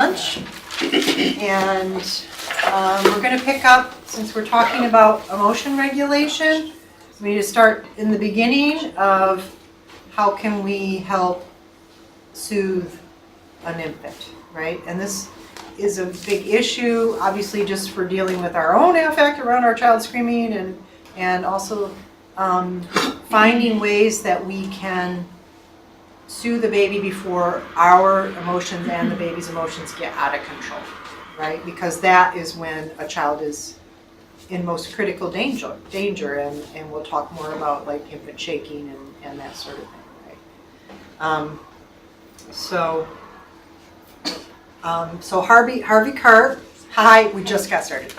lunch. And we're going to pick up, since we're talking about emotion regulation, we need to start in the beginning of how can we help soothe an infant, right? And this is a big issue, obviously, just for dealing with our own affect around our child screaming, and also finding ways that we can soothe the baby before our emotions and the baby's emotions get out of control, right? Because that is when a child is in most critical danger, and we'll talk more about like infant shaking and that sort of thing, right? So Harvey Karp, hi, we just got started.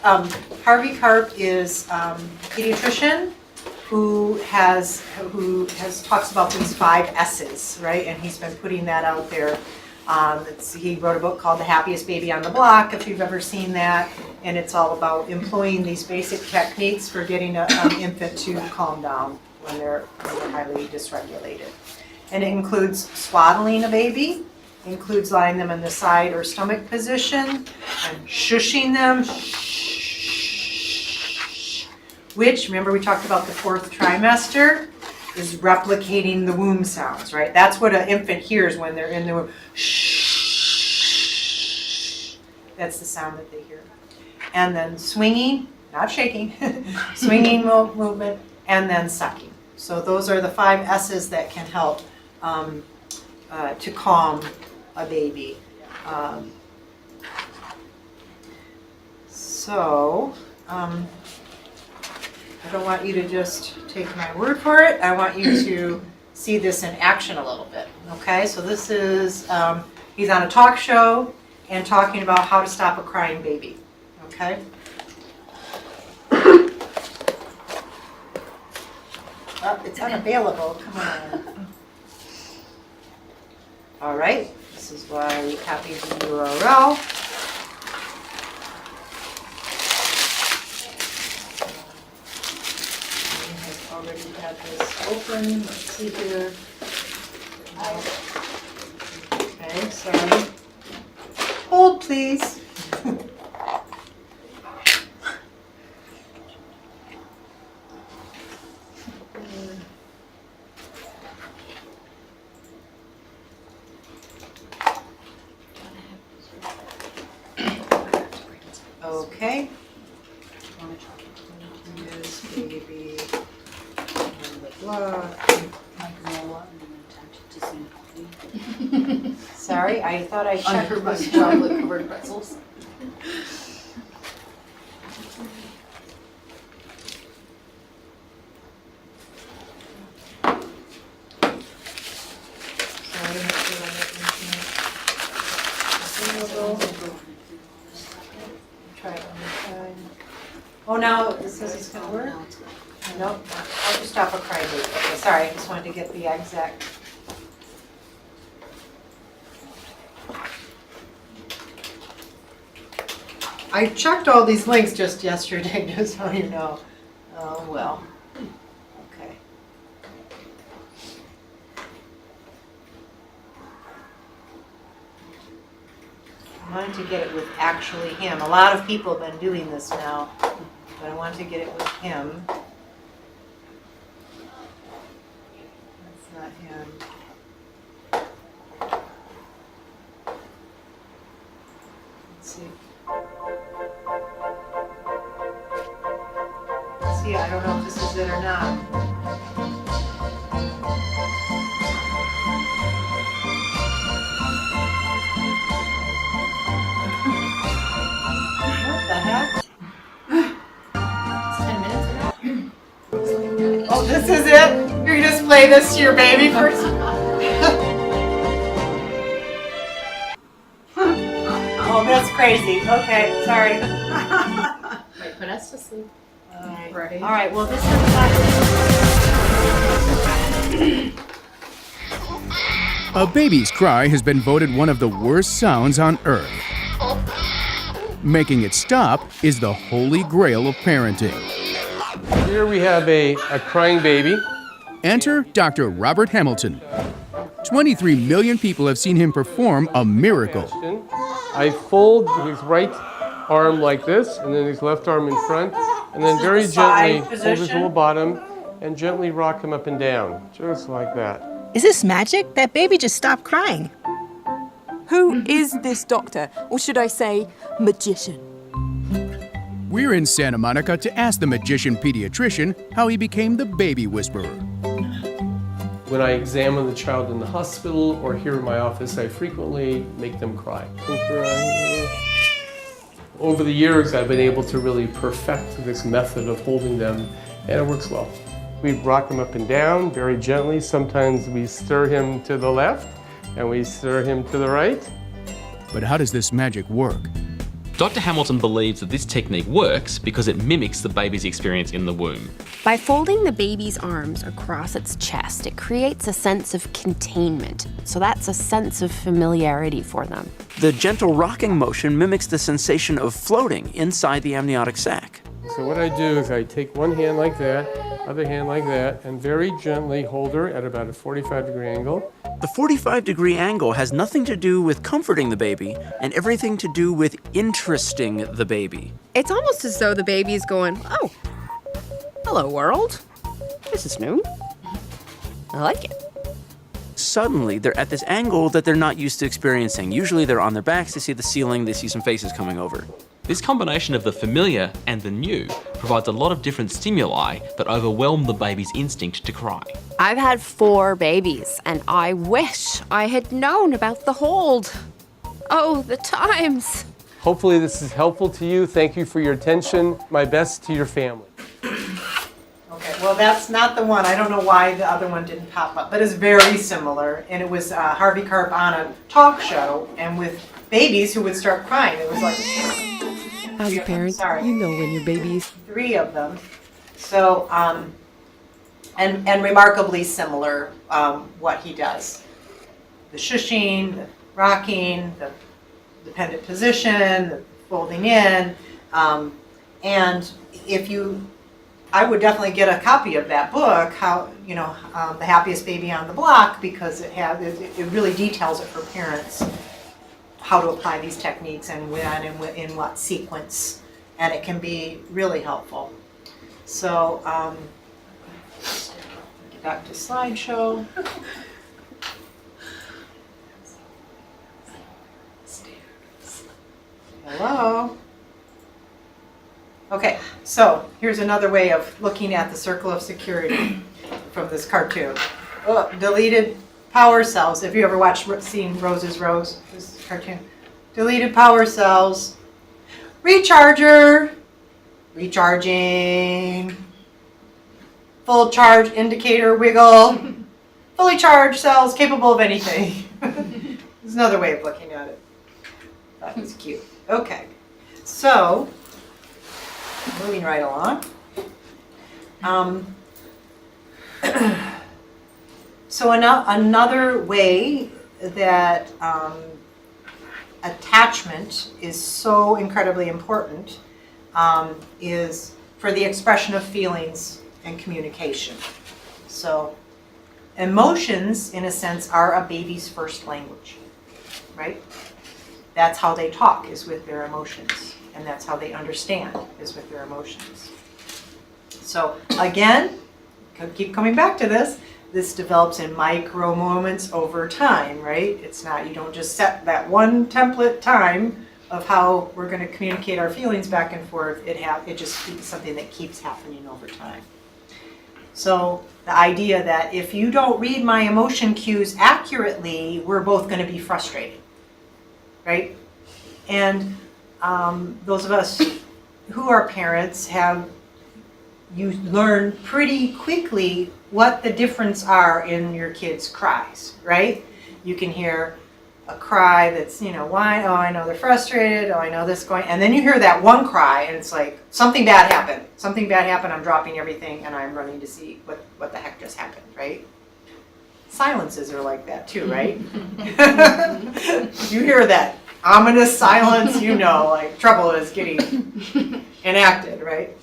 Harvey Karp is a pediatrician who talks about these 5 S's, right? And he's been putting that out there. He wrote a book called The Happiest Baby on the Block, if you've ever seen that, and it's all about employing these basic techniques for getting an infant to calm down when they're highly dysregulated. And it includes swaddling a baby, includes lying them in the side or stomach position, and shushing them, which, remember we talked about the 4th trimester, is replicating the womb sounds, right? That's what an infant hears when they're in the womb. Shh. That's the sound that they hear. And then swinging, not shaking, swinging movement, and then sucking. So those are the 5 S's that can help to calm a baby. I don't want you to just take my word for it. I want you to see this in action a little bit. Okay, so this is, he's on a talk show and talking about how to stop a crying baby. Okay? Oh, it's unavailable. Come on. All right, this is why we copied the URL. Already have this open. Let's see here. Okay, sorry. Hold, please. Okay. This baby. Sorry, I thought I checked under my this chocolate covered pretzels. Try it one more time. Oh, now it says it's going to work? Nope, I'll just stop a cry baby. Okay, sorry, I just wanted to get the exact. I checked all these links just yesterday, just so you know. Oh, well. Okay. I wanted to get it with actually him. A lot of people have been doing this now, but I wanted to get it with him. That's not him. Let's see. See, I don't know if this is it or not. What the heck? It's 10 minutes ago. Oh, this is it? You're gonna just play this to your baby first? Oh, that's crazy. Okay, sorry. Might put us to sleep. All right. Right. All right, well, this is A baby's cry has been voted one of the worst sounds on earth. Making it stop is the holy grail of parenting. Here we have a crying baby. Enter Dr. Robert Hamilton. 23 million people have seen him perform a miracle. I fold his right arm like this, and then his left arm in front, and then very the side gently hold his position. little bottom and gently rock him up and down, just like that. Is this magic? That baby just stopped crying. Who is this doctor, or should I say, magician? We're in Santa Monica to ask the magician pediatrician how he became the baby whisperer. When I examine the child in the hospital or here in my office, I frequently make them cry. Over the years, I've been able to really perfect this method of holding them, and it works well. We rock him up and down very gently. Sometimes we stir him to the left, and we stir him to the right. But how does this magic work? Dr. Hamilton believes that this technique works because it mimics the baby's experience in the womb. By folding the baby's arms across its chest, it creates a sense of containment. So that's a sense of familiarity for them. The gentle rocking motion mimics the sensation of floating inside the amniotic sac. So what I do is I take one hand like that, other hand like that, and very gently hold her at about a 45-degree angle. The 45-degree angle has nothing to do with comforting the baby and everything to do with interesting the baby. It's almost as though the baby's going, oh, hello world. This is new. I like it. Suddenly, they're at this angle that they're not used to experiencing. Usually they're on their backs, they see the ceiling, they see some faces coming over. This combination of the familiar and the new provides a lot of different stimuli that overwhelm the baby's instinct to cry. I've had 4 babies, and I wish I had known about the hold. Oh, the times. Hopefully this is helpful to you. Thank you for your attention. My best to your family. Okay, well, that's not the one. I don't know why the other one didn't pop up, but it's very similar. And it was Harvey Karp on a talk show, and with babies who would start crying. It was like, As a parent, sorry. you know when your baby's 3 of them. So, and remarkably similar what he does. The shushing, the rocking, the dependent position, the folding in. And if you, I would definitely get a copy of that book, how, you know, The Happiest Baby on the Block, because it really details it for parents, how to apply these techniques and when and in what sequence, and it can be really helpful. So, get back to slideshow. Hello. Okay, so here's another way of looking at the circle of security from this cartoon. Oh, deleted power cells. Have you ever seen Rose's Rose, this cartoon? Deleted power cells. Recharger. Recharging. Full charge indicator wiggle. Fully charged cells capable of anything. There's another way of looking at it. That was cute. Okay, so moving right along. So another way that attachment is so incredibly important is for the expression of feelings and communication. So emotions, in a sense, are a baby's first language, right? That's how they talk, is with their emotions. And that's how they understand, is with their emotions. So again, keep coming back to this. This develops in micro moments over time, right? It's not, you don't just set that one template time of how we're going to communicate our feelings back and forth. It just is something that keeps happening over time. So the idea that if you don't read my emotion cues accurately, we're both going to be frustrated, right? And those of us who are parents you learn pretty quickly what the difference are in your kids' cries, right? You can hear a cry that's, you know, why? Oh, I know they're frustrated. Oh, I know this going. And then you hear that one cry and it's like, something bad happened. Something bad happened. I'm dropping everything and I'm running to see what the heck just happened, right? Silences are like that too, right? You hear that ominous silence, you know, like trouble is getting enacted, right?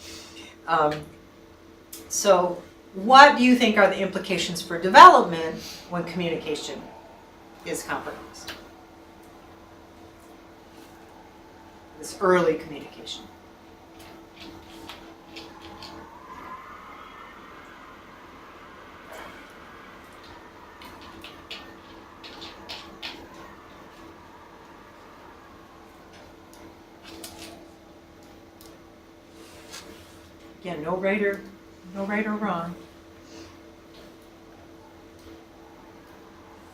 So what do you think are the implications for development when communication is compromised. This early communication. Again, no right or wrong.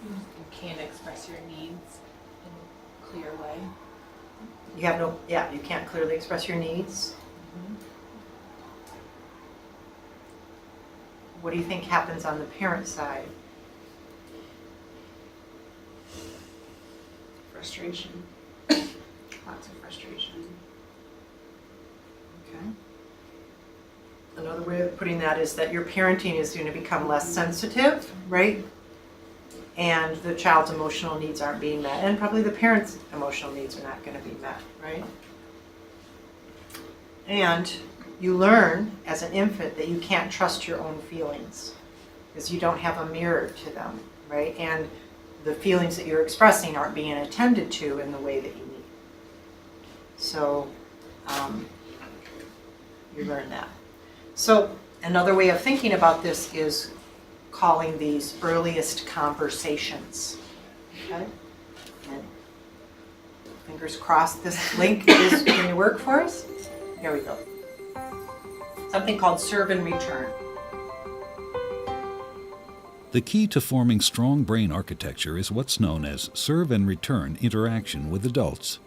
You can't express your needs in a clear way. You can't clearly express your needs. What do you think happens on the parent side? Frustration. Lots of frustration. Okay. Another way of putting that is that your parenting is going to become less sensitive, right? And the child's emotional needs aren't being met, and probably the parent's emotional needs are not going to be met, right? And you learn as an infant that you can't trust your own feelings because you don't have a mirror to them, right? And the feelings that you're expressing aren't being attended to in the way that you need. So you learn that. So another way of thinking about this is calling these earliest conversations. Okay? And fingers crossed this link is going to work for us. Here we go. Something called serve and return. The key to forming strong brain architecture is what's known as serve and return interaction with adults.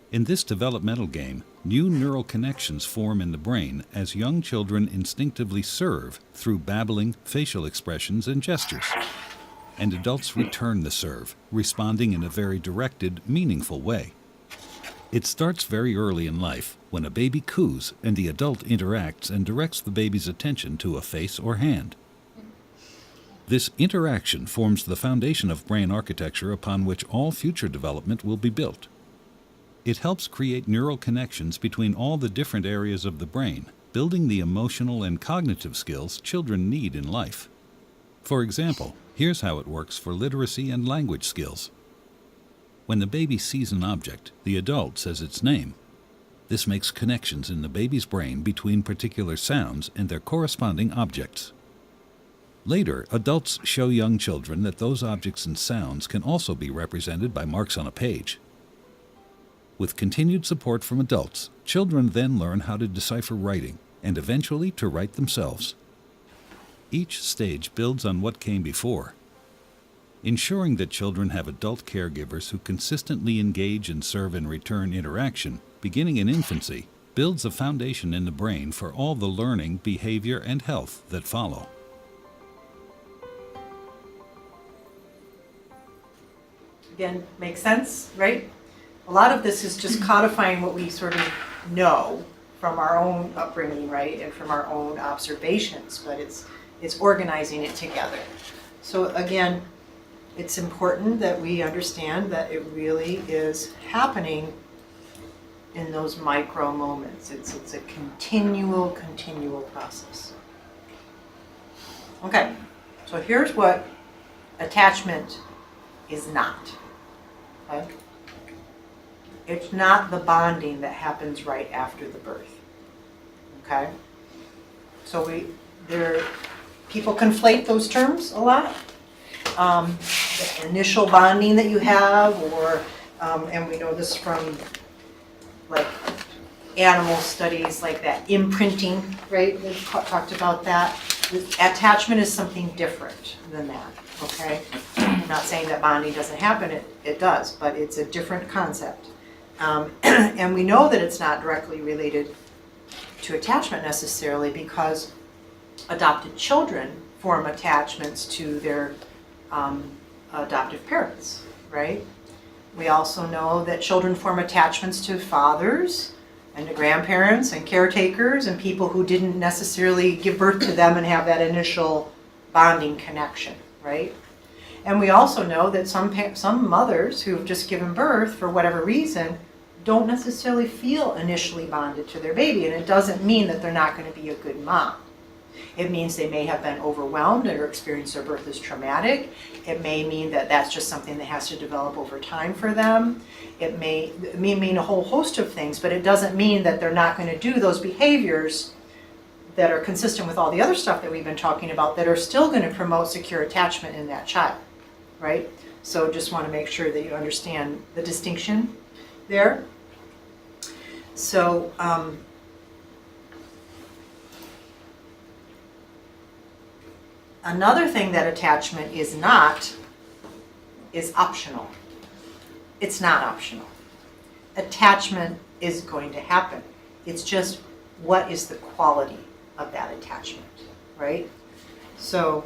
In this developmental game, new neural connections form in the brain as young children instinctively serve through babbling, facial expressions, and gestures. And adults return the serve, responding in a very directed, meaningful way. It starts very early in life, when a baby coos and the adult interacts and directs the baby's attention to a face or hand. This interaction forms the foundation of brain architecture upon which all future development will be built. It helps create neural connections between all the different areas of the brain, building the emotional and cognitive skills children need in life. For example, here's how it works for literacy and language skills. When the baby sees an object, the adult says its name. This makes connections in the baby's brain between particular sounds and their corresponding objects. Later, adults show young children that those objects and sounds can also be represented by marks on a page. With continued support from adults, children then learn how to decipher writing and eventually to write themselves. Each stage builds on what came before. Ensuring that children have adult caregivers who consistently engage in serve and return interaction, beginning in infancy, builds a foundation in the brain for all the learning, behavior, and health that follow. Again, makes sense, right? A lot of this is just codifying what we sort of know from our own upbringing, right, and from our own observations, but it's organizing it together. So again, it's important that we understand that it really is happening in those micro moments. It's a continual process. Okay, so here's what attachment is not. Okay? It's not the bonding that happens right after the birth. Okay? So people conflate those terms a lot. The initial bonding that you have, or and we know this from like animal studies, like that imprinting, right? We've talked about that. Attachment is something different than that. Okay? I'm not saying that bonding doesn't happen, it does, but it's a different concept. And we know that it's not directly related to attachment necessarily because adopted children form attachments to their adoptive parents, right? We also know that children form attachments to fathers and to grandparents and caretakers and people who didn't necessarily give birth to them and have that initial bonding connection, right? And we also know that some mothers who have just given birth for whatever reason don't necessarily feel initially bonded to their baby, and it doesn't mean that they're not going to be a good mom. It means they may have been overwhelmed or experienced their birth as traumatic. It may mean that that's just something that has to develop over time for them. It may mean a whole host of things, but it doesn't mean that they're not going to do those behaviors that are consistent with all the other stuff that we've been talking about that are still going to promote secure attachment in that child, right? So just want to make sure that you understand the distinction there. So, another thing that attachment is not is optional. It's not optional. Attachment is going to happen. It's just what is the quality of that attachment, right? So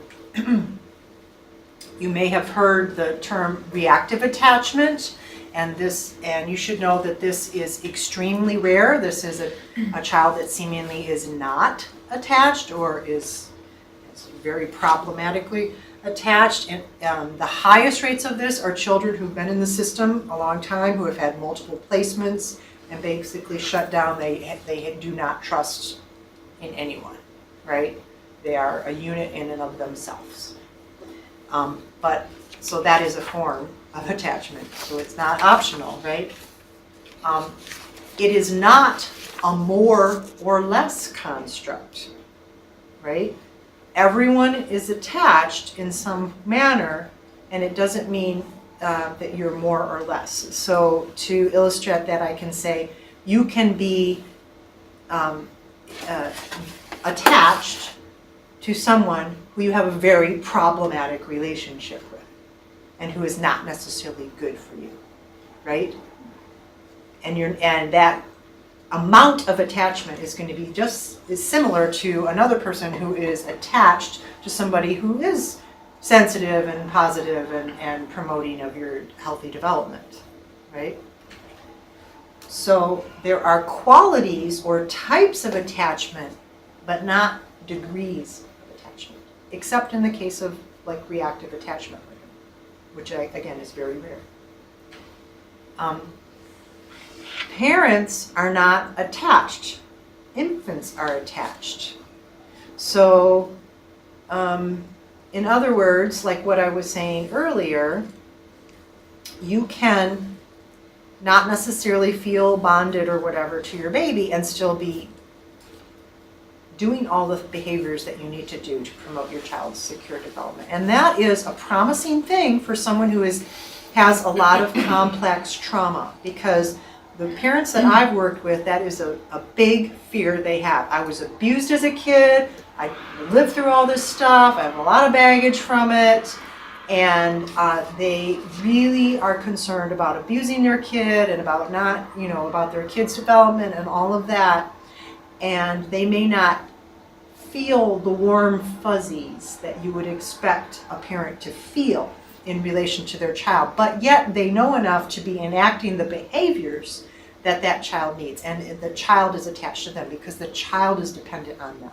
you may have heard the term reactive attachment, and you should know that this is extremely rare. This is a child that seemingly is not attached or is very problematically attached. And the highest rates of this are children who've been in the system a long time, who have had multiple placements and basically shut down. They do not trust in anyone, right? They are a unit in and of themselves. So that is a form of attachment. So it's not optional, right? It is not a more or less construct, right? Everyone is attached in some manner, and it doesn't mean that you're more or less. So to illustrate that, I can say you can be attached to someone who you have a very problematic relationship with and who is not necessarily good for you, right? And that amount of attachment is going to be just as similar to another person who is attached to somebody who is sensitive and positive and promoting of your healthy development, right? So there are qualities or types of attachment, but not degrees of attachment, except in the case of like reactive attachment, which again is very rare. Parents are not attached. Infants are attached. So, in other words, like what I was saying earlier, you can not necessarily feel bonded or whatever to your baby and still be doing all the behaviors that you need to do to promote your child's secure development. And that is a promising thing for someone who has a lot of complex trauma, because the parents that I've worked with, that is a big fear they have. I was abused as a kid. I lived through all this stuff. I have a lot of baggage from it. And they really are concerned about abusing their kid and about about their kid's development and all of that. And they may not feel the warm fuzzies that you would expect a parent to feel in relation to their child, but yet they know enough to be enacting the behaviors that that child needs, and the child is attached to them because the child is dependent on them.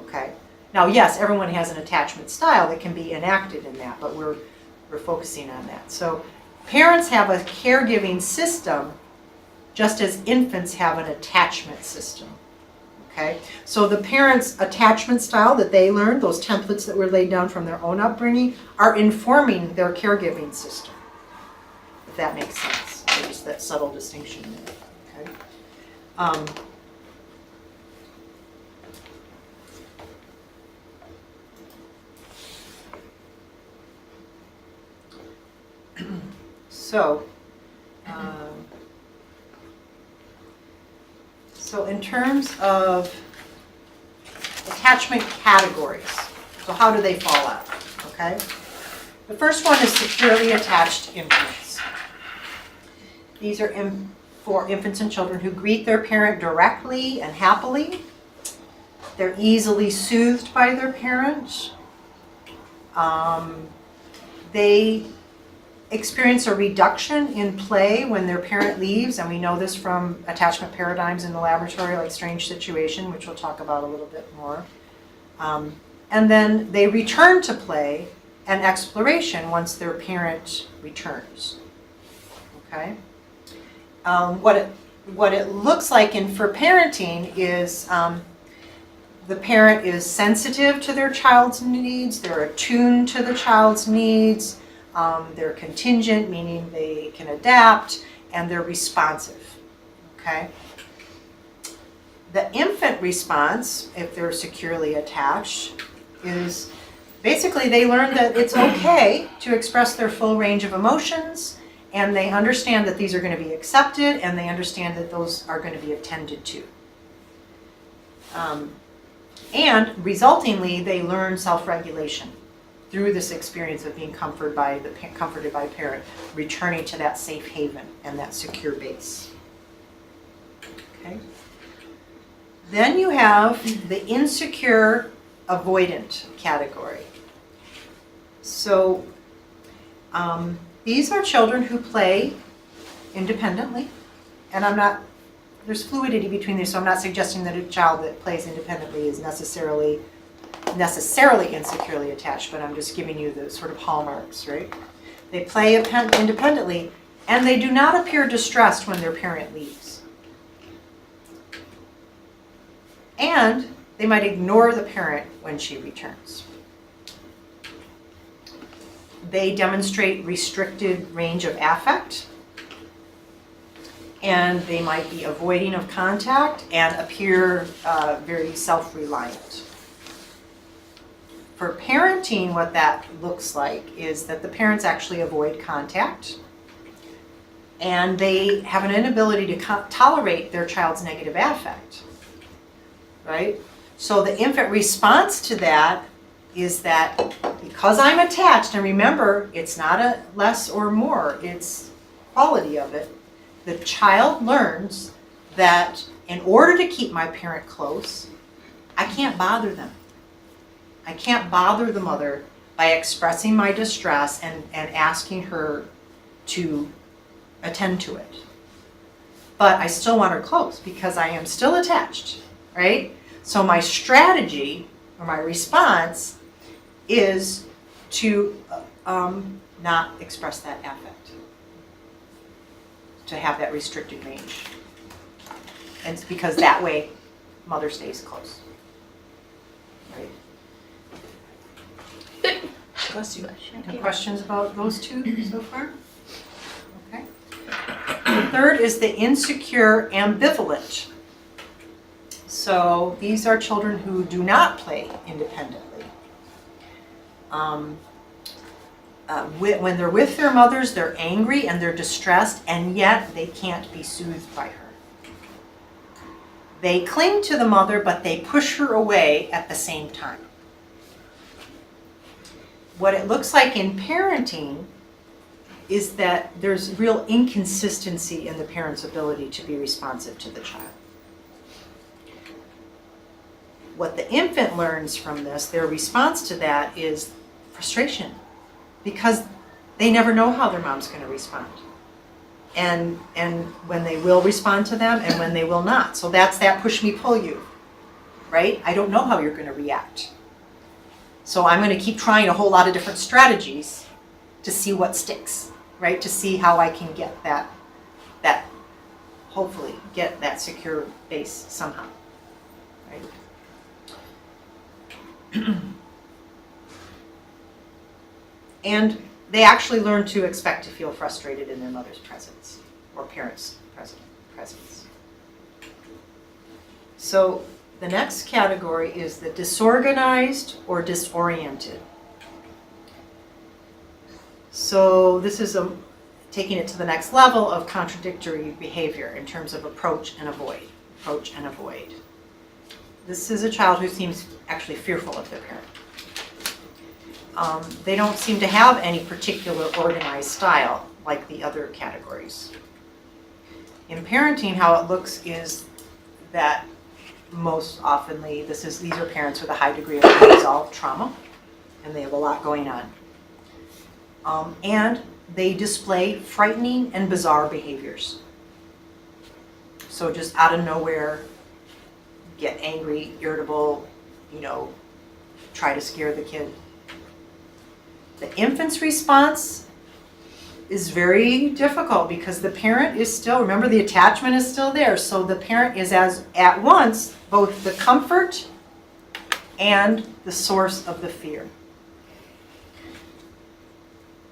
Okay. Now, yes, everyone has an attachment style that can be enacted in that, but we're focusing on that. So parents have a caregiving system just as infants have an attachment system. Okay? So the parents' attachment style that they learned, those templates that were laid down from their own upbringing, are informing their caregiving system, if that makes sense. There's that subtle distinction there. Okay? So in terms of attachment categories, so how do they fall out? Okay? The first one is securely attached infants. These are for infants and children who greet their parent directly and happily. They're easily soothed by their parent. They experience a reduction in play when their parent leaves, and we know this from attachment paradigms in the laboratory, like strange situation, which we'll talk about a little bit more. And then they return to play and exploration once their parent returns. Okay? What it looks like for parenting is the parent is sensitive to their child's needs, they're attuned to the child's needs, they're contingent, meaning they can adapt, and they're responsive, okay? The infant response, if they're securely attached, is basically they learn that it's okay to express their full range of emotions, and they understand that these are going to be accepted, and they understand that those are going to be attended to. And resultingly, they learn self-regulation through this experience of being comforted by a parent, returning to that safe haven and that secure base. Okay. Then you have the insecure avoidant category. So these are children who play independently, and there's fluidity between these, so I'm not suggesting that a child that plays independently is necessarily insecurely attached, but I'm just giving you the sort of hallmarks, right? They play independently, and they do not appear distressed when their parent leaves. And they might ignore the parent when she returns. They demonstrate restricted range of affect, and they might be avoiding of contact and appear very self-reliant. For parenting, what that looks like is that the parents actually avoid contact, and they have an inability to tolerate their child's negative affect, right? So the infant response to that is that because I'm attached, and remember, it's not a less or more, it's quality of it, the child learns that in order to keep my parent close, I can't bother them. I can't bother the mother by expressing my distress and asking her to attend to it. But I still want her close because I am still attached, right? So my strategy or my response is to not express that affect, to have that restricted range. And it's because that way mother stays close, right? Bless you. Any questions about those two so far? Okay. The third is the insecure ambivalent. So these are children who do not play independently. When they're with their mothers, they're angry and they're distressed, and yet they can't be soothed by her. They cling to the mother, but they push her away at the same time. What it looks like in parenting is that there's real inconsistency in the parent's ability to be responsive to the child. What the infant learns from this, their response to that is frustration, because they never know how their mom's going to respond. And when they will respond to them and when they will not. So that's that push me, pull you, right? I don't know how you're going to react. So I'm going to keep trying a whole lot of different strategies to see what sticks, right? To see how I can get that hopefully get that secure base somehow, right? And they actually learn to expect to feel frustrated in their mother's presence or parents' presence. So the next category is the disorganized or disoriented. So this is taking it to the next level of contradictory behavior in terms of approach and avoid. Approach and avoid. This is a child who seems actually fearful of their parent. They don't seem to have any particular organized style like the other categories. In parenting, how it looks is that most oftenly these are parents with a high degree of unresolved trauma, and they have a lot going on. And they display frightening and bizarre behaviors. So just out of nowhere, get angry, irritable, try to scare the kid. The infant's response is very difficult because the parent is still, remember, the attachment is still there. So the parent is at once both the comfort and the source of the fear.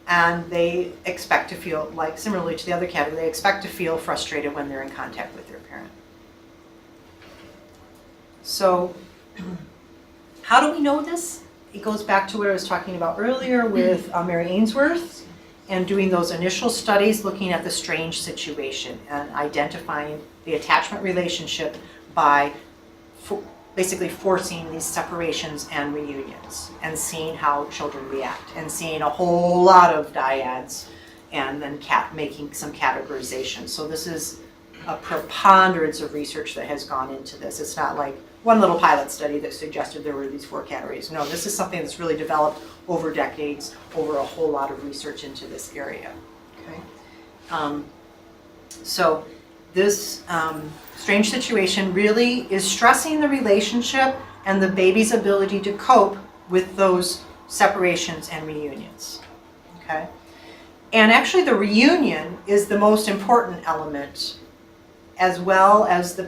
And they expect to feel, like similarly to the other category, they expect to feel frustrated when they're in contact with their parent. So how do we know this? It goes back to what I was talking about earlier with Mary Ainsworth and doing those initial studies looking at the strange situation and identifying the attachment relationship by basically forcing these separations and reunions and seeing how children react and seeing a whole lot of dyads and then making some categorization. So this is a preponderance of research that has gone into this. It's not like one little pilot study that suggested there were these 4 categories. No, this is something that's really developed over decades, over a whole lot of research into this area. Okay. So this strange situation really is stressing the relationship and the baby's ability to cope with those separations and reunions. Okay? And actually the reunion is the most important element, as well as the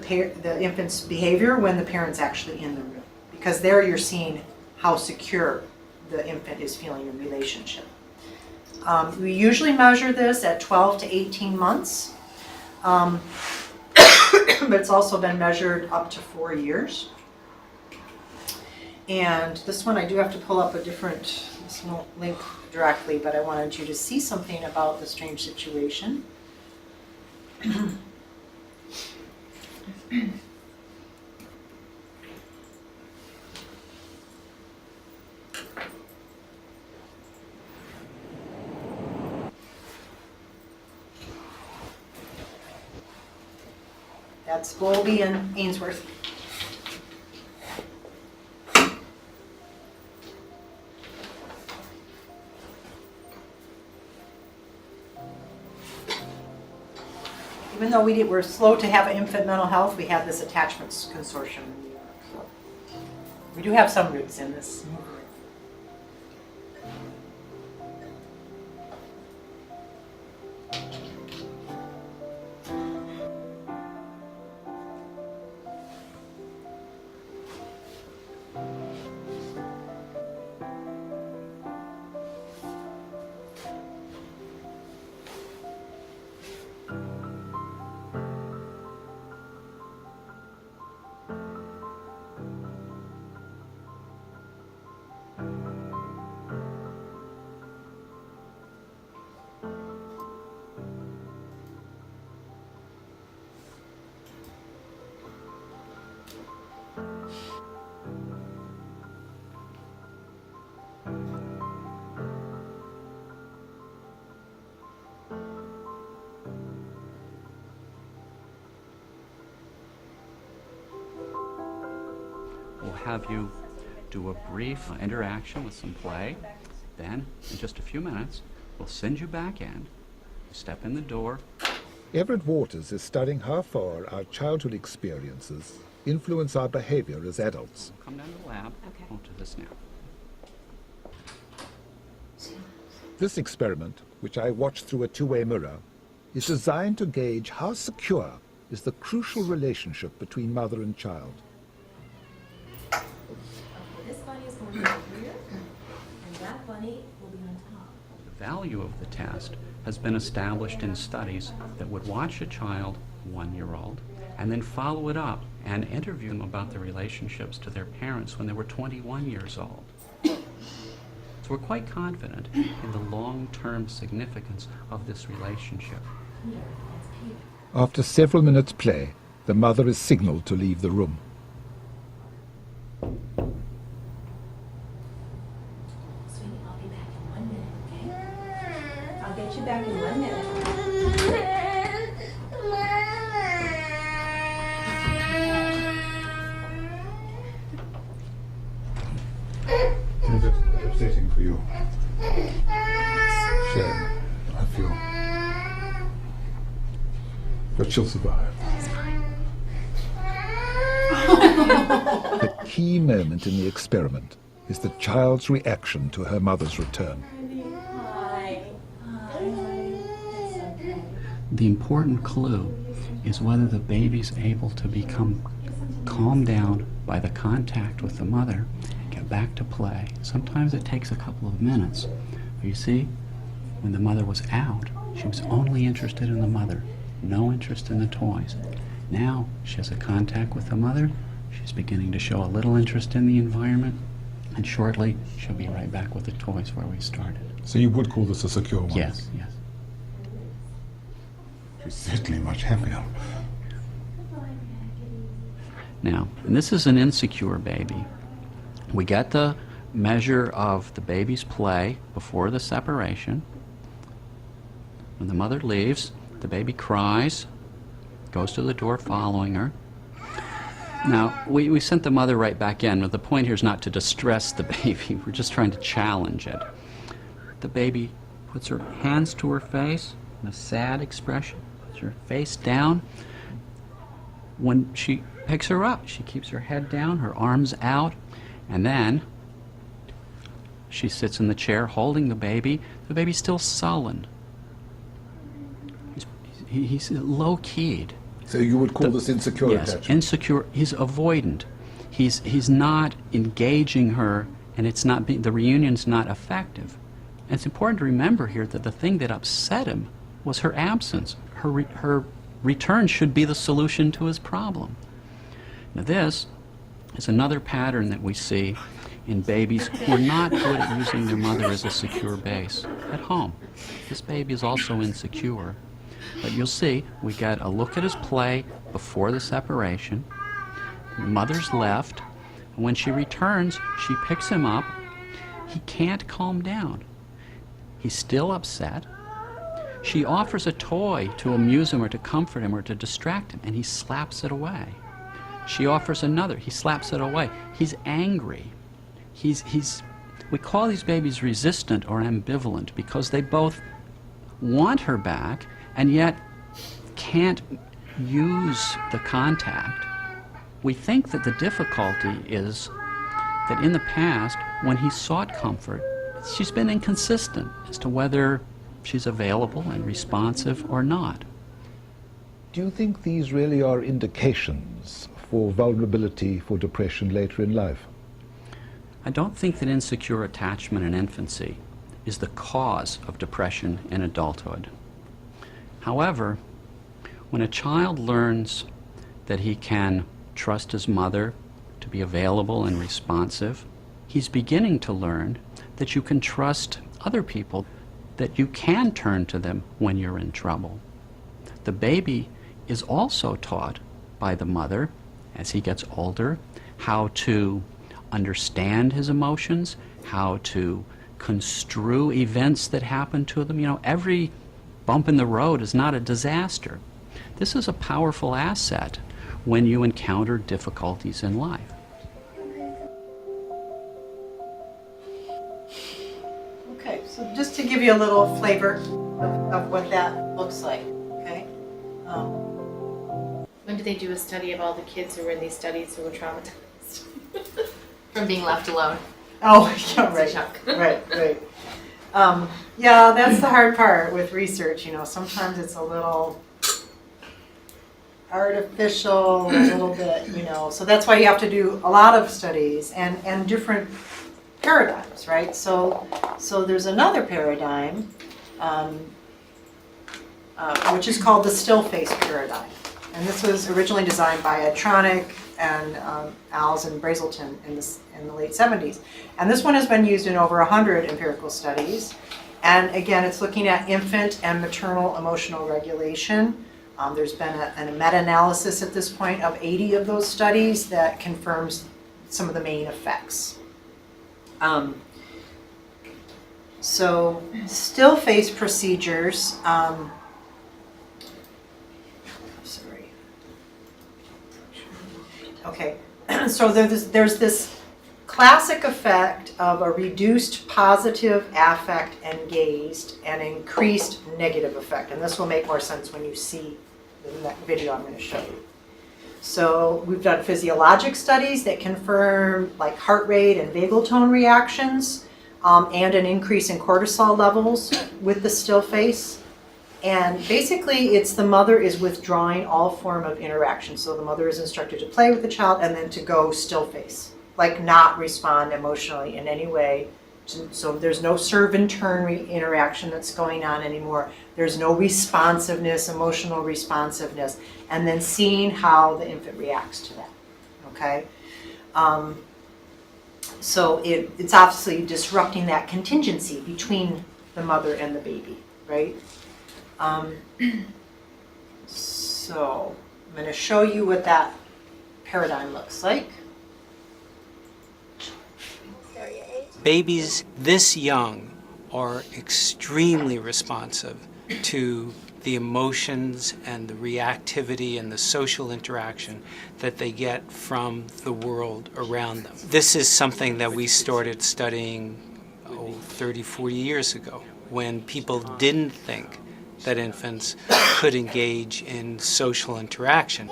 infant's behavior when the parent's actually in the room. Because there you're seeing how secure the infant is feeling in relationship. We usually measure this at 12 to 18 months. But it's also been measured up to 4 years. And this one I do have to pull up a different, this won't link directly, but I wanted you to see something about the strange situation. That's Bowlby and Ainsworth. Even though we're slow to have infant mental health, we have this attachments consortium in New York. So we do have some roots in this movement. We'll have you do a brief interaction with some play. Then, in just a few minutes, we'll send you back in. Step in the door. Everett Waters is studying how far our childhood experiences influence our behavior as adults. Come down to the lab. Okay. I'll do this now. This experiment, which I watched through a two-way mirror, is designed to gauge how secure is the crucial relationship between mother and child. This bunny is going to be over here, and that bunny will be on top. The value of the test has been established in studies that would watch a child, 1-year-old, and then follow it up and interview them about their relationships to their parents when they were 21 years old. So we're quite confident in the long-term significance of this relationship. After several minutes' play, the mother is signaled to leave the room. Sweetie, I'll be back in 1 minute, okay? I'll get you back in 1 minute. Is it upsetting for you? Shame, I feel. But she'll survive. The key moment in the experiment is the child's reaction to her mother's return. The important clue is whether the baby's able to become calmed down by the contact with the mother, get back to play. Sometimes it takes a couple of minutes. But you see, when the mother was out, she was only interested in the mother, no interest in the toys. Now she has a contact with the mother, she's beginning to show a little interest in the environment, and shortly she'll be right back with the toys where we started. So you would call this a secure one? Yes, yes. She's certainly much happier. Now, and this is an insecure baby. We get the measure of the baby's play before the separation. When the mother leaves, the baby cries, goes to the door following her. Now, we sent the mother right back in, but the point here is not to distress the baby. We're just trying to challenge it. The baby puts her hands to her face in a sad expression, puts her face down. When she picks her up, she keeps her head down, her arms out, and then she sits in the chair holding the baby. The baby's still sullen. He's low-keyed. So you would call this insecure attachment? Yes, insecure. He's avoidant. He's not engaging her, and it's not the reunion's not effective. And it's important to remember here that the thing that upset him was her absence. Her return should be the solution to his problem. Now this is another pattern that we see in babies who are not good at using their mother as a secure base at home. This baby is also insecure. But you'll see, we get a look at his play before the separation. The mother's left. And when she returns, she picks him up. He can't calm down. He's still upset. She offers a toy to amuse him or to comfort him or to distract him, and he slaps it away. She offers another. He slaps it away. He's angry. We call these babies resistant or ambivalent because they both want her back and yet can't use the contact. We think that the difficulty is that in the past, when he sought comfort, she's been inconsistent as to whether she's available and responsive or not. Do you think these really are indications for vulnerability for depression later in life? I don't think that insecure attachment in infancy is the cause of depression in adulthood. However, when a child learns that he can trust his mother to be available and responsive, he's beginning to learn that you can trust other people, that you can turn to them when you're in trouble. The baby is also taught by the mother, as he gets older, how to understand his emotions, how to construe events that happen to them. You know, every bump in the road is not a disaster. This is a powerful asset when you encounter difficulties in life. Okay, so just to give you a little flavor of what that looks like, okay? When did they do a study of all the kids who were in these studies who were traumatized from being left alone? Oh, yeah, right. It's a shock. Right. Yeah, that's the hard part with research. You know, sometimes it's a little artificial, a little bit, you know. So that's why you have to do a lot of studies and different paradigms, right? So there's another paradigm, which is called the still face paradigm. And this was originally designed by Tronick and Alves and Brazelton in the late 70s. And this one has been used in over 100 empirical studies. And again, it's looking at infant and maternal emotional regulation. There's been a meta-analysis at this point of 80 of those studies that confirms some of the main effects. So still face procedures, okay, so there's this classic effect of a reduced positive affect engaged and increased negative effect. And this will make more sense when you see the next video I'm going to show you. So we've done physiologic studies that confirm like heart rate and vagal tone reactions and an increase in cortisol levels with the still face. And basically, it's the mother is withdrawing all form of interaction. So the mother is instructed to play with the child and then to go still face, like not respond emotionally in any way. So there's no serve and turn interaction that's going on anymore. There's no responsiveness, emotional responsiveness, and then seeing how the infant reacts to that, okay? So it's obviously disrupting that contingency between the mother and the baby, right? So I'm going to show you what that paradigm looks like. Babies this young are extremely responsive to the emotions and the reactivity and the social interaction that they get from the world around them. This is something that we started studying 30, 40 years ago, when people didn't think that infants could engage in social interaction.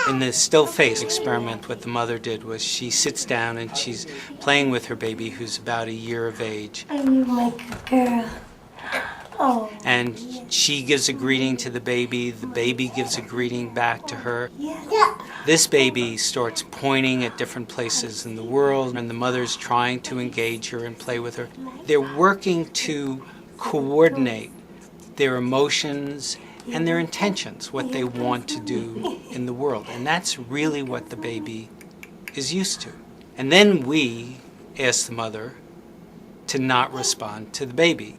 In the still face experiment, what the mother did was she sits down and she's playing with her baby who's about a year of age. I'm like a girl. Oh. And she gives a greeting to the baby gives a greeting back to her. Yeah. This baby starts pointing at different places in the world, and the mother's trying to engage her and play with her. They're working to coordinate their emotions and their intentions, what they want to do in the world. And that's really what the baby is used to. And then we ask the mother to not respond to the baby.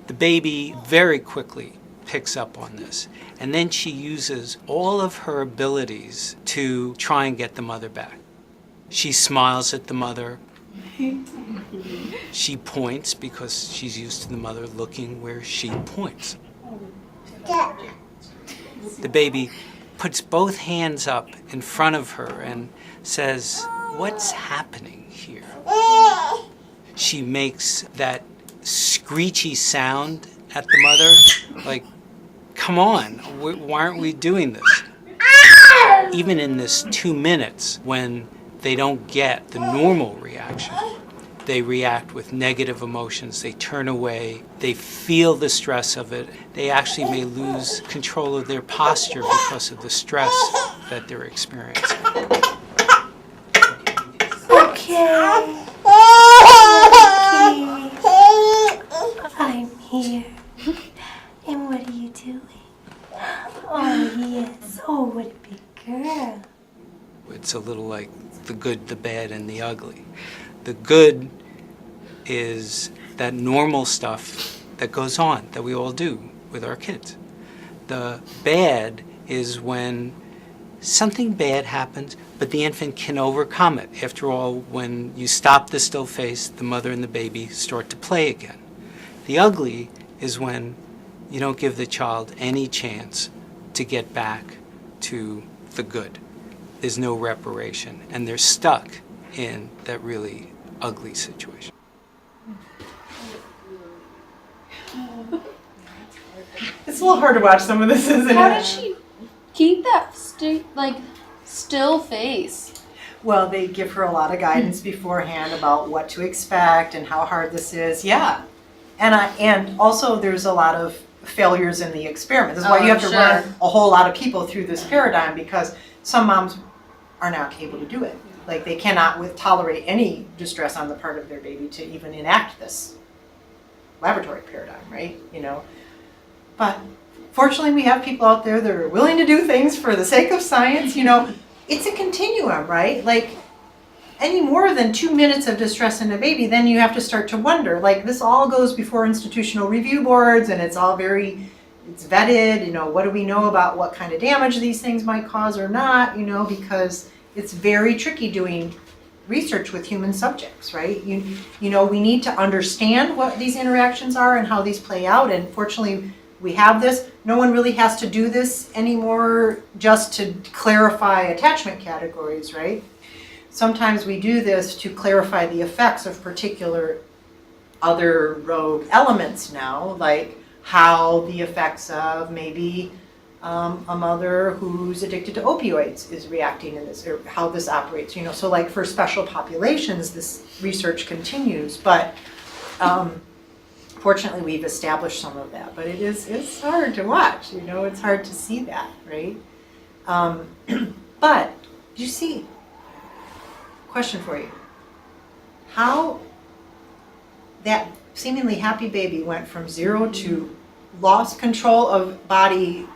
The baby very quickly picks up on this, and then she uses all of her abilities to try and get the mother back. She smiles at the mother. She points because she's used to the mother looking where she points. The baby puts both hands up in front of her and says, "What's happening here?" She makes that screechy sound at the mother, like, come on, why aren't we doing this? Even in this 2 minutes, when they don't get the normal reaction, they react with negative emotions, they turn away, they feel the stress of it, they actually may lose control of their posture because of the stress that they're experiencing. Okay. I'm here. And what are you doing? Oh, yes. Oh, what a big girl. It's a little like the good, the bad, and the ugly. The good is that normal stuff that goes on, that we all do with our kids. The bad is when something bad happens, but the infant can overcome it. After all, when you stop the still face, the mother and the baby start to play again. The ugly is when you don't give the child any chance to get back to the good. There's no reparation, and they're stuck in that really ugly situation. It's a little hard to watch some of this, isn't it? How did she keep that still face? Well, they give her a lot of guidance beforehand about what to expect and how hard this is. Yeah. And also there's a lot of failures in the experiment. This is why you have to run a whole lot of people through this paradigm, because some moms are not able to do it. Like, they cannot tolerate any distress on the part of their baby to even enact this laboratory paradigm, right? You know, but fortunately we have people out there that are willing to do things for the sake of science. You know, it's a continuum, right? Like, any more than 2 minutes of distress in a baby, then you have to start to wonder, like, this all goes before institutional review boards, and it's all it's vetted, you know, what do we know about what kind of damage these things might cause or not, you know, because it's very tricky doing research with human subjects, right? You know, we need to understand what these interactions are and how these play out, and fortunately we have this. No one really has to do this anymore just to clarify attachment categories, right? Sometimes we do this to clarify the effects of particular other rogue elements now, like how the effects of maybe a mother who's addicted to opioids is reacting in this, or how this operates, you know. So like for special populations, this research continues, but fortunately, we've established some of that, but it's hard to watch, it's hard to see that, right? But, you see, question for you. How that seemingly happy baby went from 0 to lost control of body,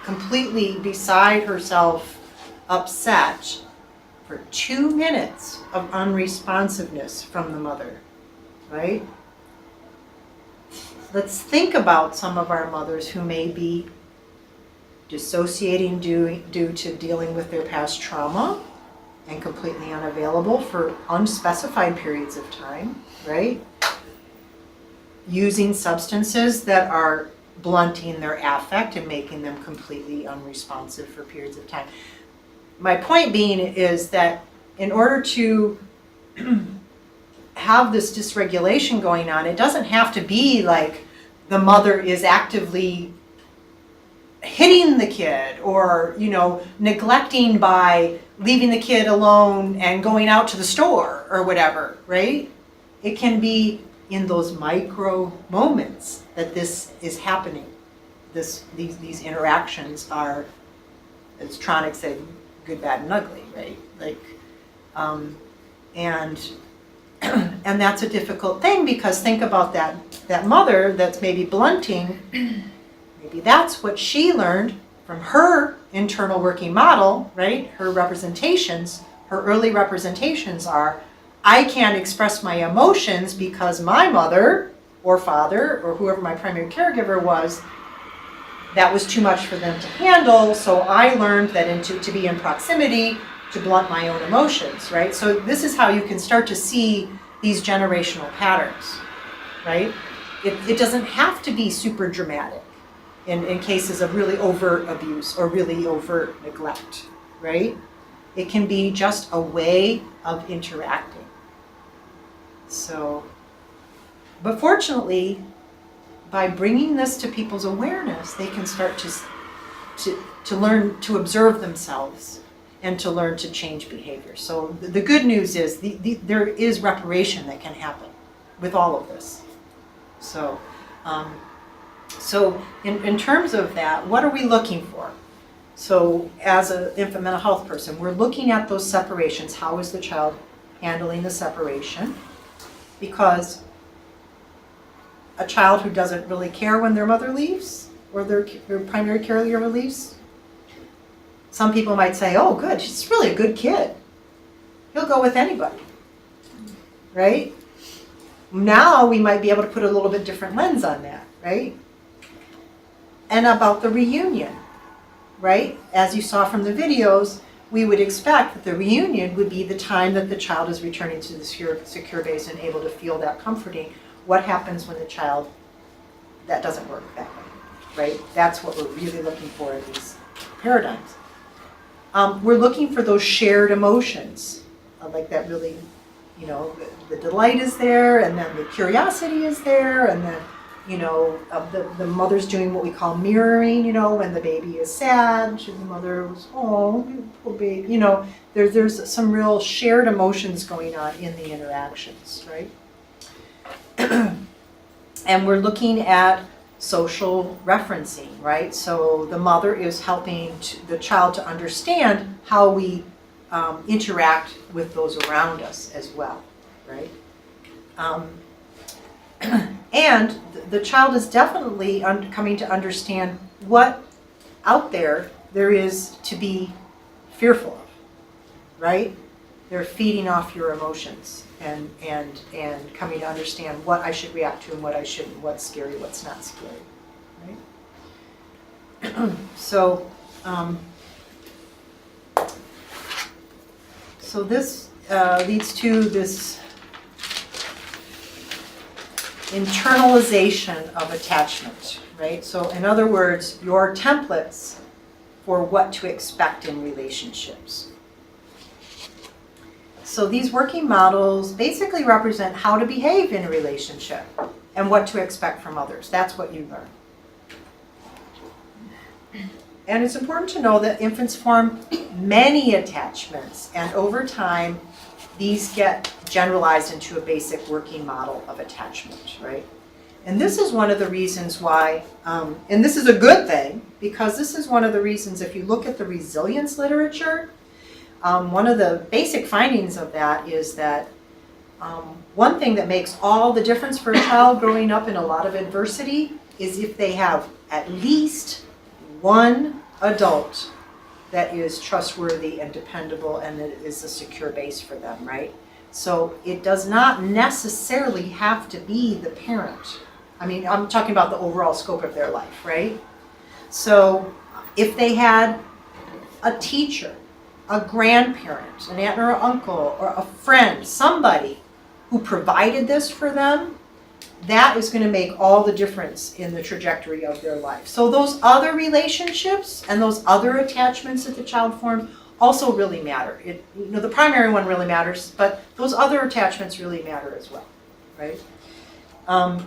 completely beside herself, upset, for 2 minutes of unresponsiveness from the mother, right? Let's think about some of our mothers who may be dissociating due to dealing with their past trauma and completely unavailable for unspecified periods of time, right? Using substances that are blunting their affect and making them completely unresponsive for periods of time. My point being is that in order to have this dysregulation going on, it doesn't have to be like the mother is actively hitting the kid or, neglecting by leaving the kid alone and going out to the store or whatever, right? It can be in those micro moments that this is happening. These interactions are, as Tronic said, good, bad, and ugly, right? And that's a difficult thing, because think about that mother that's maybe blunting. Maybe that's what she learned from her internal working model, right? Her representations, her early representations are, I can't express my emotions because my mother or father or whoever my primary caregiver was, that was too much for them to handle. So I learned that to be in proximity, to blunt my own emotions, right? So this is how you can start to see these generational patterns, right? It doesn't have to be super dramatic in cases of really overt abuse or really overt neglect, right? It can be just a way of interacting. So, but fortunately, by bringing this to people's awareness, they can start to learn to observe themselves and to learn to change behavior. So the good news is there is reparation that can happen with all of this. So, in terms of that, what are we looking for? So as an infant mental health person, we're looking at those separations. How is the child handling the separation? Because a child who doesn't really care when their mother leaves or their primary caregiver leaves, some people might say, oh, good, she's really a good kid. He'll go with anybody, right? Now we might be able to put a little bit different lens on that, right? And about the reunion, right? As you saw from the videos, we would expect that the reunion would be the time that the child is returning to the secure base and able to feel that comforting. What happens when the child, that doesn't work that way, right? That's what we're really looking for in these paradigms. We're looking for those shared emotions, like that really, the delight is there, and then the curiosity is there, and then, the mother's doing what we call mirroring, when the baby is sad, the mother was, oh, poor baby, there's some real shared emotions going on in the interactions, right? And we're looking at social referencing, right? So the mother is helping the child to understand how we interact with those around us as well, right? And the child is definitely coming to understand what out there is to be fearful of, right? They're feeding off your emotions and coming to understand what I should react to and what I shouldn't, what's scary, what's not scary, right? So this leads to this internalization of attachment, right? So in other words, your templates for what to expect in relationships. So these working models basically represent how to behave in a relationship and what to expect from others. That's what you learn. And it's important to know that infants form many attachments, and over time, these get generalized into a basic working model of attachment, right? And this is one of the reasons why, and this is a good thing, because this is one of the reasons, if you look at the resilience literature, one of the basic findings of that is that one thing that makes all the difference for a child growing up in a lot of adversity is if they have at least one adult that is trustworthy and dependable and that is a secure base for them, right? So it does not necessarily have to be the parent. I mean, I'm talking about the overall scope of their life, right? So if they had a teacher, a grandparent, an aunt or an uncle, or a friend, somebody who provided this for them, that is going to make all the difference in the trajectory of their life. So those other relationships and those other attachments that the child formed also really matter. The primary one really matters, but those other attachments really matter as well, right? But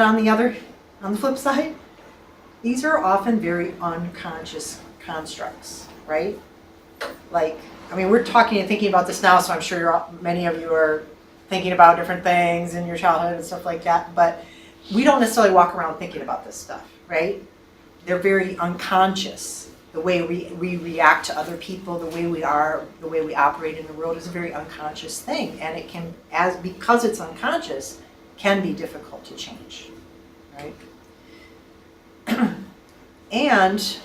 on the flip side, these are often very unconscious constructs, right? Like, I mean, we're talking and thinking about this now, so I'm sure many of you are thinking about different things in your childhood and stuff like that, but we don't necessarily walk around thinking about this stuff, right? They're very unconscious. The way we react to other people, the way we are, the way we operate in the world is a very unconscious thing, and it can, because it's unconscious, can be difficult to change, right? And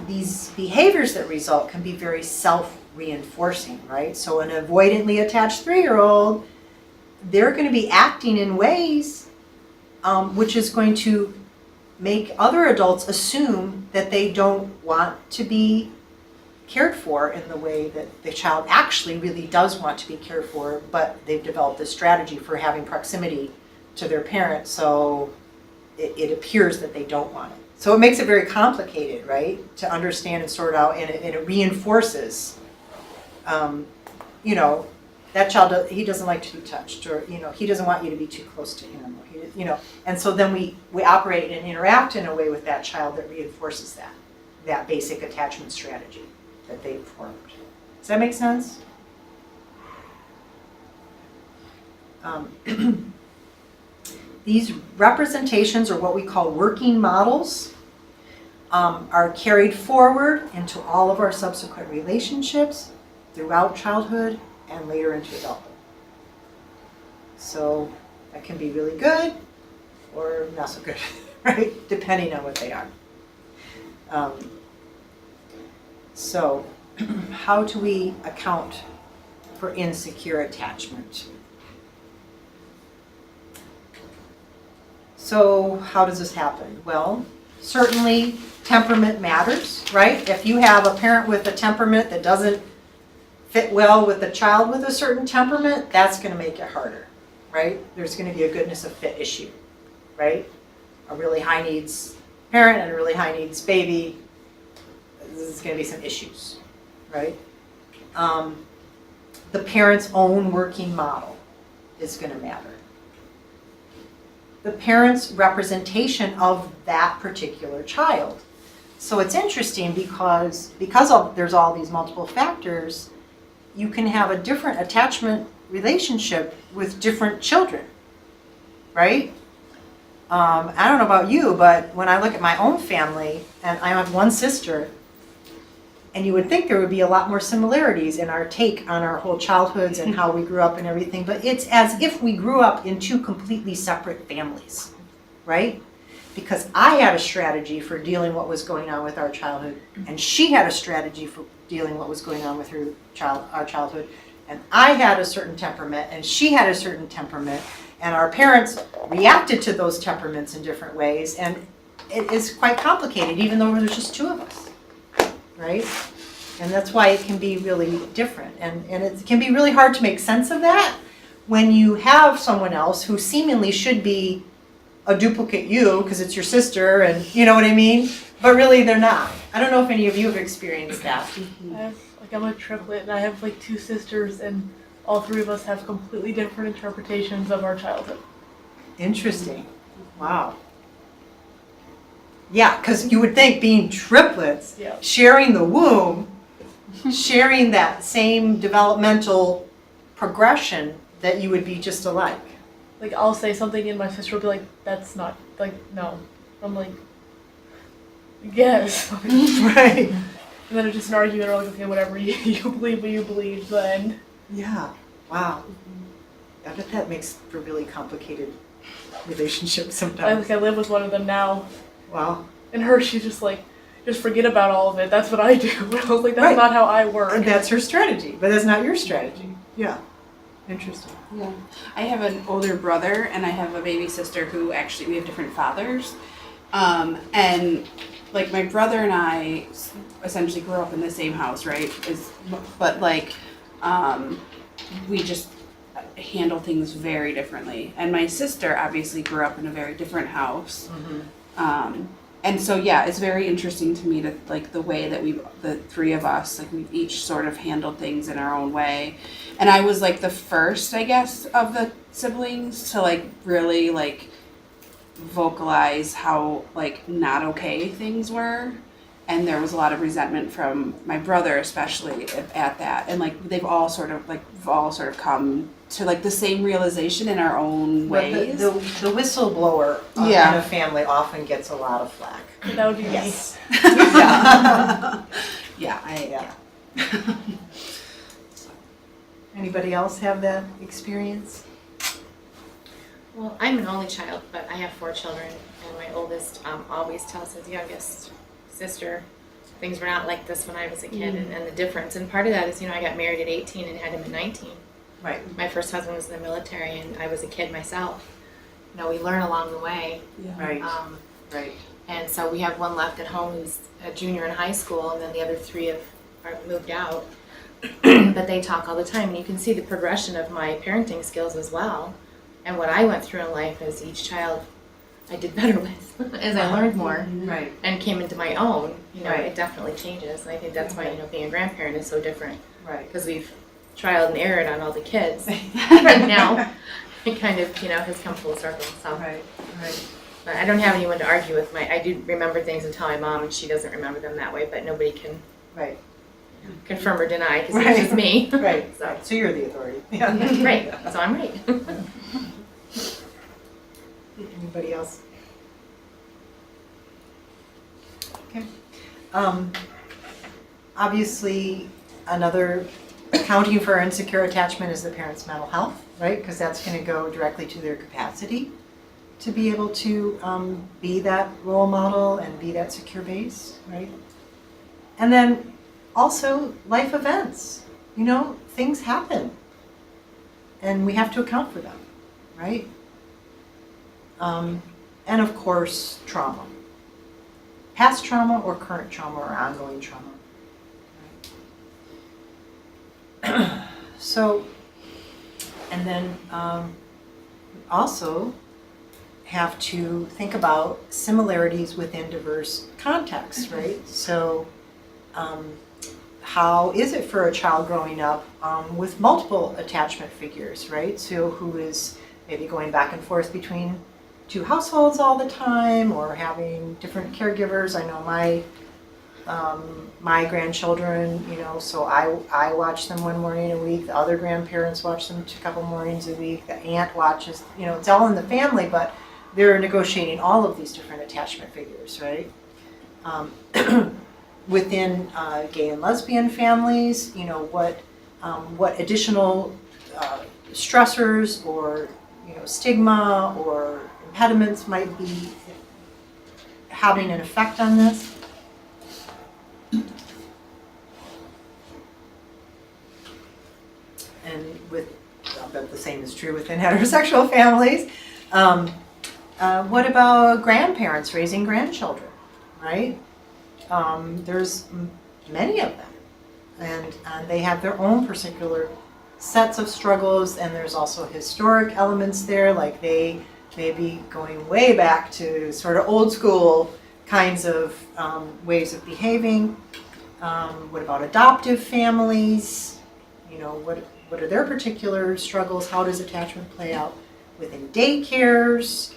these behaviors that result can be very self-reinforcing, right? So an avoidantly attached 3-year-old, they're going to be acting in ways which is going to make other adults assume that they don't want to be cared for in the way that the child actually really does want to be cared for, but they've developed this strategy for having proximity to their parent, so it appears that they don't want it. So it makes it very complicated, right, to understand and sort out, and it reinforces, that child, he doesn't like to be touched, or, he doesn't want you to be too close to him, or and so then we operate and interact in a way with that child that reinforces that basic attachment strategy that they've formed. Does that make sense? These representations, or what we call working models, are carried forward into all of our subsequent relationships throughout childhood and later into adulthood. So that can be really good or not so good, right? Depending on what they are. So how do we account for insecure attachment? So how does this happen? Well, certainly temperament matters, right? If you have a parent with a temperament that doesn't fit well with a child with a certain temperament, that's going to make it harder, right? There's going to be a goodness of fit issue, right? A really high needs parent and a really high needs baby, there's going to be some issues, right? The parent's own working model is going to matter. The parent's representation of that particular child. So it's interesting because there's all these multiple factors, you can have a different attachment relationship with different children, right? I don't know about you, but when I look at my own family, and I have one sister, and you would think there would be a lot more similarities in our take on our whole childhoods and how we grew up and everything, but it's as if we grew up in two completely separate families, right? Because I had a strategy for dealing what was going on with our childhood, and she had a strategy for dealing what was going on with our childhood, and I had a certain temperament, and she had a certain temperament, and our parents reacted to those temperaments in different ways, and it is quite complicated, even though there's just two of us. Right? And that's why it can be really different. And it can be really hard to make sense of that when you have someone else who seemingly should be a duplicate you, because it's your sister, and you know what I mean? But really they're not. I don't know if any of you have experienced that. I'm a triplet, and I have 2 sisters, and all 3 of us have completely different interpretations of our childhood. Interesting. Wow. Yeah, because you would think being triplets, sharing the womb, sharing that same developmental progression, that you would be just alike. Like, I'll say something and my sister will be like, that's not, like, no. I'm like, yes. Right. And then it's just an argument, or like, okay, whatever, you believe what you believe, then. Yeah, wow. I bet that makes for really complicated relationships sometimes. I live with one of them now. Wow. And her, she's just like, just forget about all of it. That's what I do. I was like, that's Right. not how I work. And that's her strategy, but that's not your strategy. Yeah. Interesting. Yeah. I have an older brother and I have a baby sister who actually, we have different fathers. And like my brother and I essentially grew up in the same house, right? But like, we just handle things very differently. And my sister obviously grew up in a very different house. And so, yeah, it's very interesting to me to like the way that the three of us, like we've each sort of handled things in our own way. And I was like the first, I guess, of the siblings to like really like vocalize how like not okay things were. And there was a lot of resentment from my brother, especially at that. And like we've all sort of come to like the same realization in our own ways. The whistleblower in a family often gets a lot of flack. That would be yes. Yeah. Anybody else have that experience? Well, I'm an only child, but I have 4 children, and my oldest always tells his youngest sister things were not like this when I was a kid, and the difference. And part of that is, I got married at 18 and had him at 19. Right. My first husband was in the military, and I was a kid myself. We learn along the way. Yeah. Right. Right. And so we have one left at home who's a junior in high school, and then the other 3 have moved out. But they talk all the time, and you can see the progression of my parenting skills as well. And what I went through in life as each child I did better with as I learned more right. and came into my own, right. It definitely changes. And I think that's why, being a grandparent is so different. Right. Because we've trialed and errored on all the kids. And now it kind of, has come full circle. So. Right, right. But I don't have anyone to argue with. I do remember things and tell my mom, and she doesn't remember them that way, but nobody can right. confirm or deny because it's just me. Right. So you're the authority. Yeah. Right. So I'm right. Anybody else? Okay. Obviously, another accounting for insecure attachment is the parent's mental health, right? Because that's going to go directly to their capacity to be able to be that role model and be that secure base, right? And then also life events. Things happen, and we have to account for them, right? And of course, trauma. Past trauma or current trauma or ongoing trauma. Right? So, and then we also have to think about similarities within diverse contexts, right? So, how is it for a child growing up with multiple attachment figures, right? So who is maybe going back and forth between 2 households all the time, or having different caregivers. I know my grandchildren, so I watch them one morning a week. The other grandparents watch them a couple mornings a week. The aunt watches, it's all in the family, but they're negotiating all of these different attachment figures, right? Within gay and lesbian families, what additional stressors or stigma or impediments might be having an effect on this. And I'll bet the same is true within heterosexual families. What about grandparents raising grandchildren, right? There's many of them, and they have their own particular sets of struggles, and there's also historic elements there, like they may be going way back to sort of old school kinds of ways of behaving. What about adoptive families? What are their particular struggles? How does attachment play out within daycares,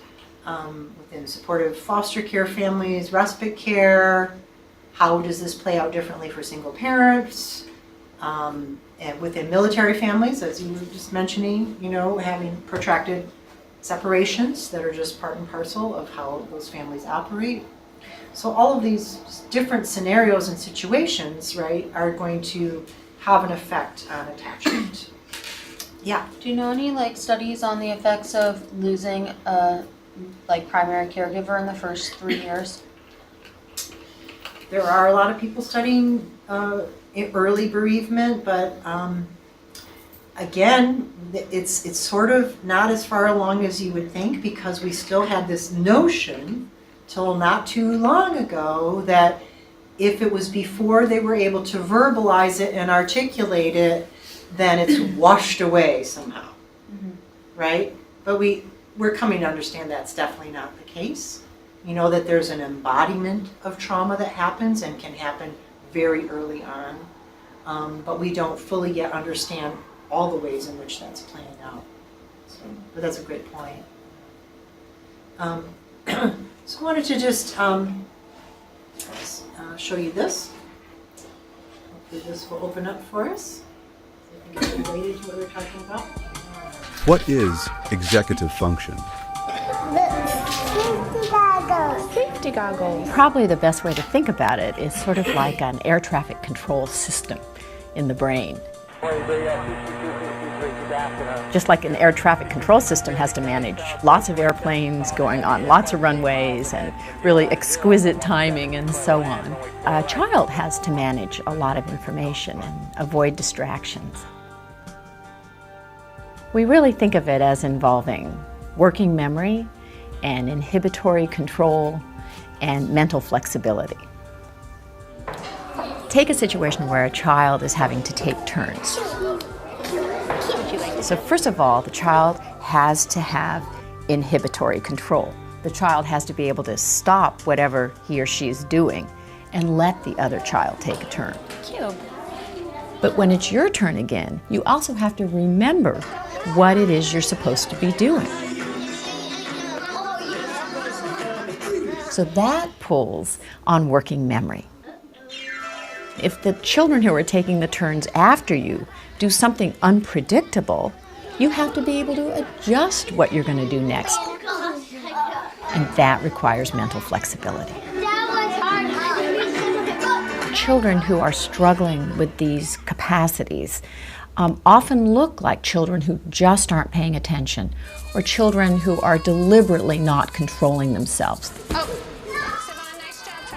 within supportive foster care families, respite care? How does this play out differently for single parents? and within military families, as you were just mentioning, you know, having protracted separations that are just part and parcel of how those families operate. So all of these different scenarios and situations, right, are going to have an effect on attachment. Yeah. Do you know any like studies on the effects of losing a like primary caregiver in the first 3 years? There are a lot of people studying early bereavement, but again, it's sort of not as far along as you would think, because we still had this notion till not too long ago that if it was before they were able to verbalize it and articulate it, then it's washed away somehow, right? But we're coming to understand that's definitely not the case. You know that there's an embodiment of trauma that happens and can happen very early on, but we don't fully yet understand all the ways in which that's playing out. So, but that's a great point. So I wanted to just show you this. Hopefully this will open up for us. I think it's related to what we're talking about. What is executive function? Safety goggles. Probably the best way to think about it is sort of like an air traffic control system in the brain. Just like an air traffic control system has to manage lots of airplanes going on lots of runways and really exquisite timing and so on. A child has to manage a lot of information and avoid distractions. We really think of it as involving working memory and inhibitory control and mental flexibility. Take a situation where a child is having to take turns. So first of all, the child has to have inhibitory control. The child has to be able to stop whatever he or she is doing and let the other child take a turn. Cute. But when it's your turn again, you also have to remember what it is you're supposed to be doing. So that pulls on working memory. If the children who are taking the turns after you do something unpredictable, you have to be able to adjust what you're going to do next. And that requires mental flexibility. Children who are struggling with these capacities often look like children who just aren't paying attention, or children who are deliberately not controlling themselves.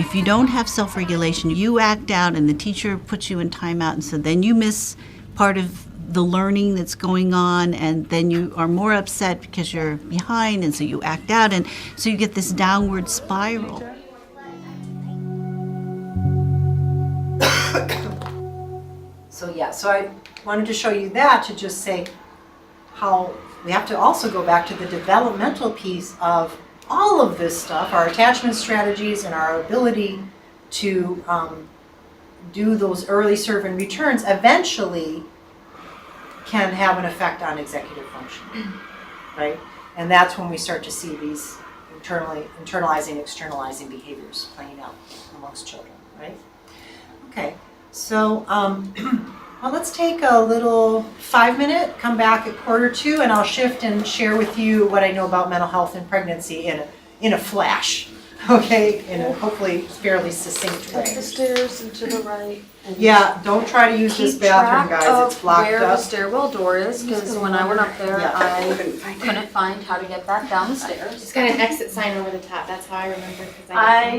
If you don't have self-regulation, you act out and the teacher puts you in timeout, and so then you miss part of the learning that's going on, and then you are more upset because you're behind, and so you act out, and so you get this downward spiral. So I wanted to show you that to just say how we have to also go back to the developmental piece of all of this stuff, our attachment strategies and our ability to do those early serve and returns eventually can have an effect on executive function, right? And that's when we start to see these internalizing, externalizing behaviors playing out amongst children, right? Okay, so well, let's take a little 5-minute, come back at 1:45, and I'll shift and share with you what I know about mental health and pregnancy in a flash, okay? In a hopefully fairly succinct way. Up the stairs and to the right. And yeah, don't try to use this bathroom, guys. It's blocked where up. the stairwell door is, because when I went up there, Yeah. I couldn't find how to get back down the stairs. It's got an exit sign over the top. That's how I remember. 'Cause I